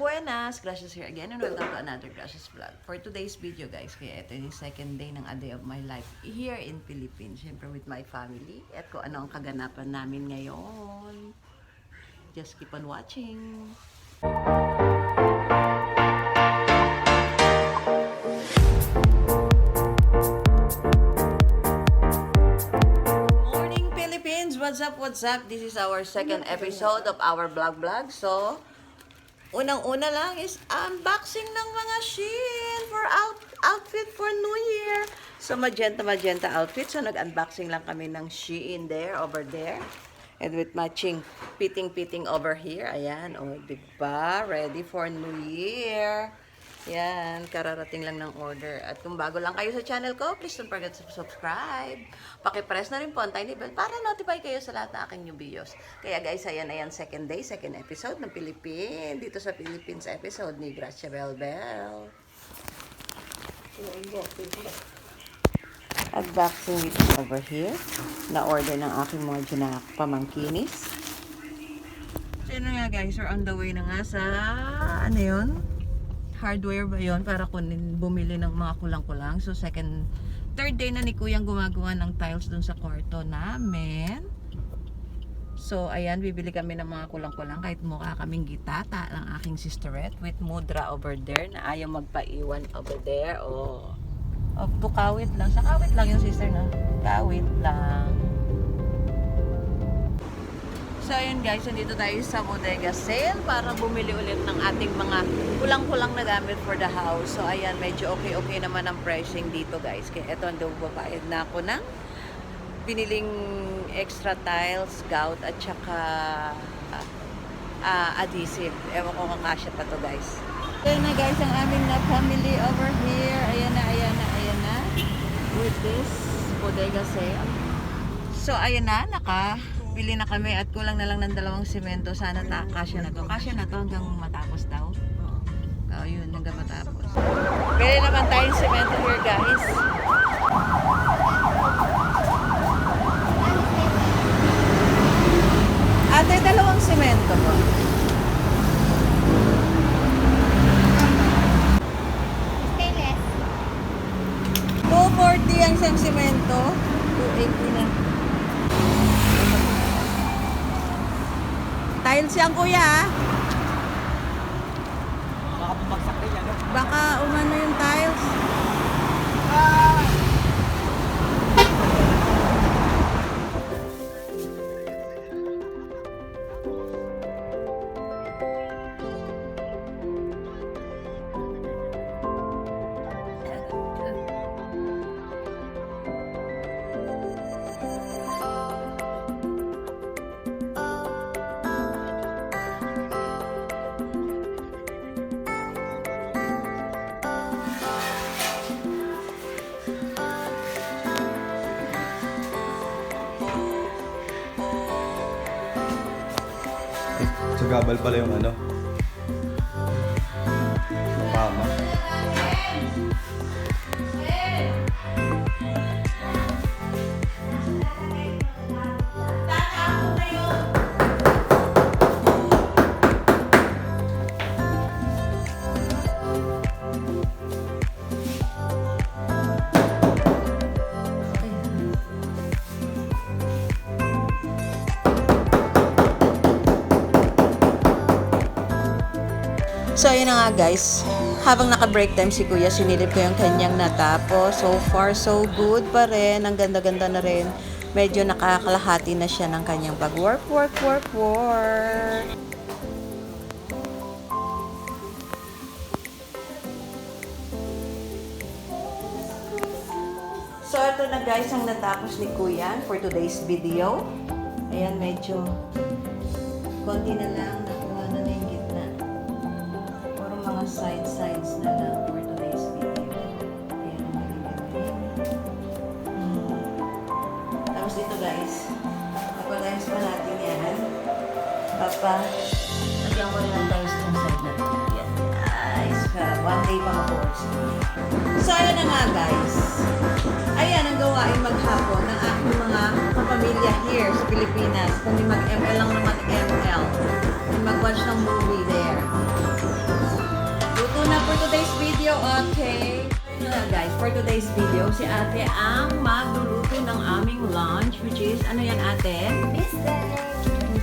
buenas! Gracias here again and welcome to another Gracias vlog. For today's video guys, kaya ito yung second day ng A Day of My Life here in Philippines. Siyempre with my family at kung ano ang kaganapan namin ngayon. Just keep on watching! Morning Philippines! What's up? What's up? This is our second episode of our vlog. So, unang-una lang is unboxing ng mga Shein for outfit for New Year. So, magenta outfit. So, nag-unboxing lang kami ng Shein over there. And with matching fitting over here. Ayan, o, diba? Ready for New Year. Yan, kararating lang ng order. At kung bago lang kayo sa channel ko, please don't forget to subscribe. Pakipress na rin po ang tiny bell para notify kayo sa lahat ng aking new videos. Kaya guys, ayan, second day, second episode ng Philippines. Dito sa Philippines episode ni Gracia Belbel. Unboxing it over here. Na-order ng aking mga pamangkinis. So yun nga guys, we're on the way na nga sa, ano yun? Hardware ba yun? Para bumili ng mga kulang-kulang. So, third day na ni Kuyang gumagawa ng tiles dun sa kwarto namin. So, ayan, bibili kami ng mga kulang-kulang kahit mukha kaming gitata ng aking sisterette with Mudra over there na ayaw magpaiwan over there. Oh, to kawit lang. Sa kawit lang yung sister na. Kawit lang. So, ayun guys, nandito tayo sa bodega sale para bumili ulit ng ating mga kulang-kulang na gamit for the house. So, ayan, medyo okay naman ang pricing dito guys. Kaya ito, ang babbayad na ako ng biniling extra tiles, gout, at saka adhesive. Ewan ko kung kasya pa to guys. Ayan na guys, ang aming na family over here. Ayan na. With this bodega sale. So, ayan na, bili na kami at kulang na lang ng 2 semento. Sana kasya na to. Kasya na to hanggang matapos daw. Oo, yun, hanggang matapos. Bili naman tayong semento here, guys. Ate, 2 semento mo. Stainless. 240 ang isang semento. 280 na. Tiles yan, kuya. Baka bumagsak din yan. Baka umano yung tiles. Sa gabal pala yung ano. Mama. So, ayun na nga guys. Habang naka-break time si Kuya, sinilip ko yung kanyang natapos. So far, so good pa rin. Ang ganda-ganda na rin. Medyo nakakalahati na siya ng kanyang pag-work. So, ito na guys ang natapos ni Kuya for today's video. Ayan, medyo konti na lang. Nakuha na yung gitna. Puro mga sides na lang for today's video. Ayan, ang galing. Tapos dito guys, papalimes pa natin yan. Lagyan ko rin ang tiles ng side na ito. Yan, guys. One day pa mag-works. So, ayan na nga guys. Ayan ang gawain maghapon ng aking mga kapamilya here sa Pilipinas. Kung mag-ML lang naman ML. Kung mag-watch ng movie there. Okay. Guys, for today's video, si ate ang magluluto ng aming lunch, which is, ano yan ate?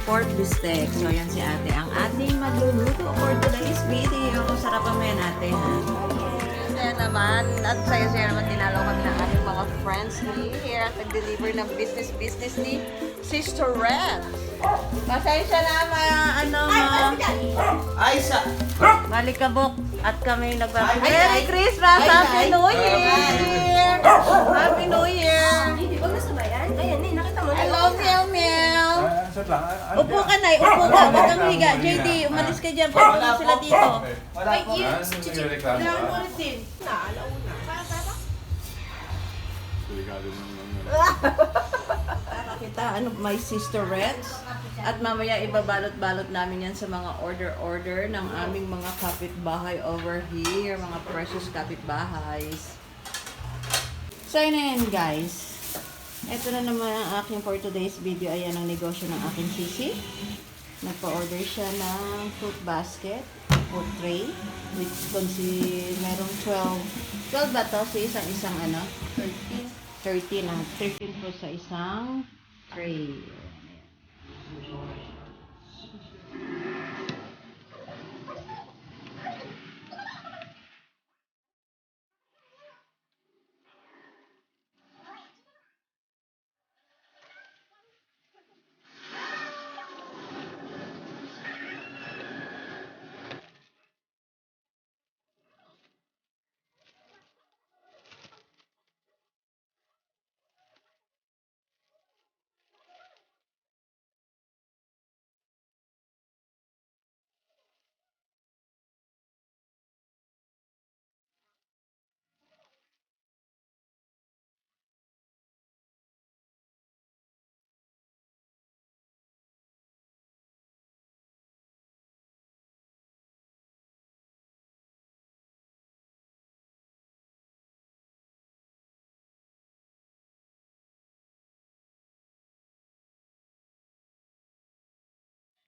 Pork bistec. So, yan si ate ang ating magluluto for today's video. Sarapan mo yan ate, ha? Kaya naman, at saya-saya naman dinalaw kami ng ating mga friends ni here at nag-deliver ng business ni Sister Red. Pasensya na malikabok at kami Merry Christmas! Happy New Year! Happy New Year! Huwag na sabayan. Ayan, nakita mo. Hello, Meow Meow! Upo ka na, upo ka. Huwag kang higa. JD, umalis ka dyan. Pupunta na sila dito. Ay, yun. Kailangan mo ulit din. Naalauna. Kita, my Sister Reds. At mamaya ibabalot-balot namin yan sa mga order-order ng aming mga kapitbahay over here. Mga precious kapitbahays. So, yun na yan, guys. Ito na naman ang aking for today's video. Ayan ang negosyo ng aking sisi. Nagpa-order siya ng fruit basket, fruit tray, which merong 12 ba to? So, isang 13 ang 13 po sa isang tray.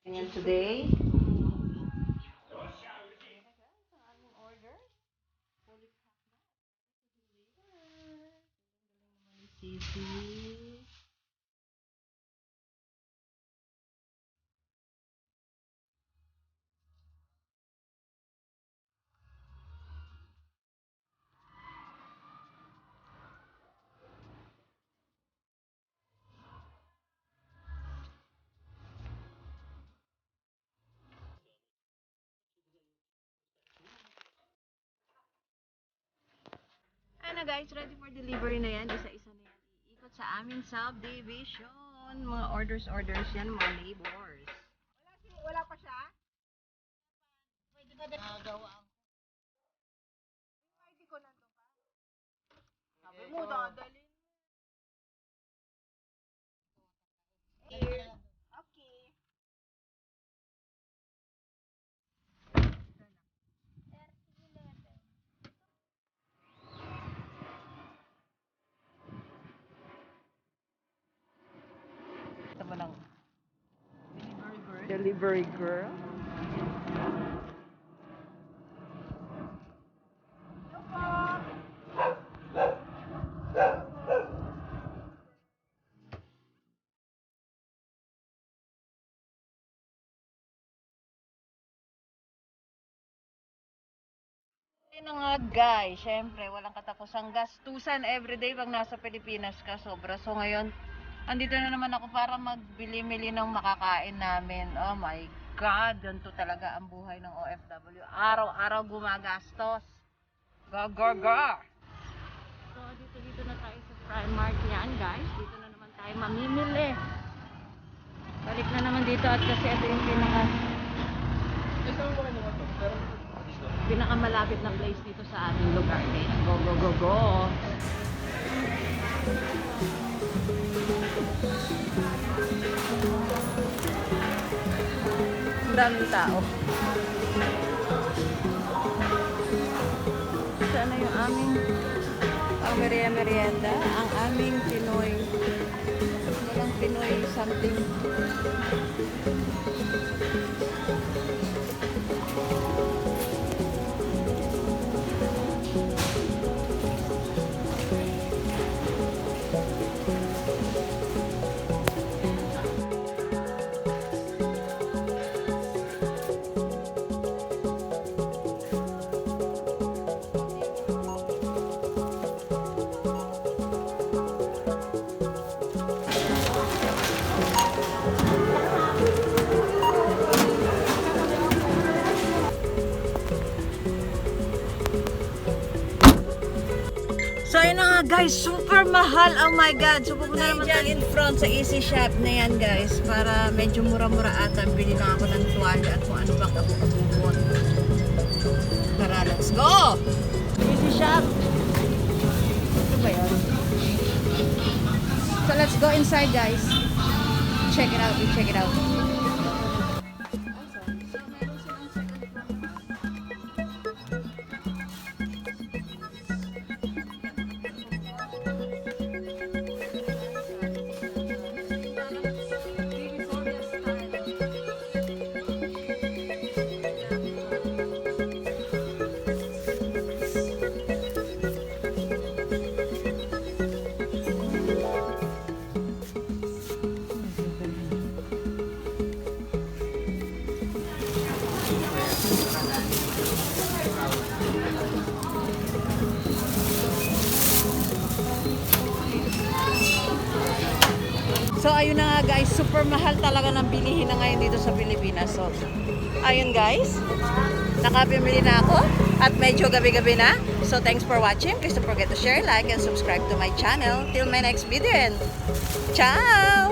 Ganyan today. Sisi. Ano guys, ready for delivery na yan. Isa-isa na yan. Iikot sa aming subdivision. Mga orders yan, mga neighbors. Wala pa siya? Pwede ba nagawa ang ID ko nandun ka? Sabi mo, dadalhin. Okay. ito mo ng delivery girl. Na nga guys, syempre walang katapusang gastusan everyday pag nasa Pilipinas ka, sobra. So ngayon, andito na naman ako para magbili-mili ng makakain namin. Oh my God, ganito talaga ang buhay ng OFW. Araw-araw gumagastos. Go, go, go! So dito na tayo sa Primark yan guys. Dito na naman tayo mamimili. Balik na naman dito at kasi ito yung pinakamalapit na place dito sa aming lugar. Guys. Go, go, go, go! Ang daming tao. Sana yung aming merienda, ang aming Pinoy. Walang Pinoy something. mga guys, super mahal. Oh my God. So pupunta naman tayo in front sa Easy Shop na yan guys. Para medyo mura-mura ata. Bili lang ako ng tuwalya at kung ano bang ako kabubot. Tara, let's go! Easy Shop. Ito ba yun? So let's go inside guys. Check it out, check it out. So ayun na nga guys, super mahal talaga ng bilihin na ngayon dito sa Pilipinas. So ayun guys, nakapimili na ako at medyo gabi-gabi na. So thanks for watching. Please don't forget to share, like, and subscribe to my channel. Till my next video. Ciao!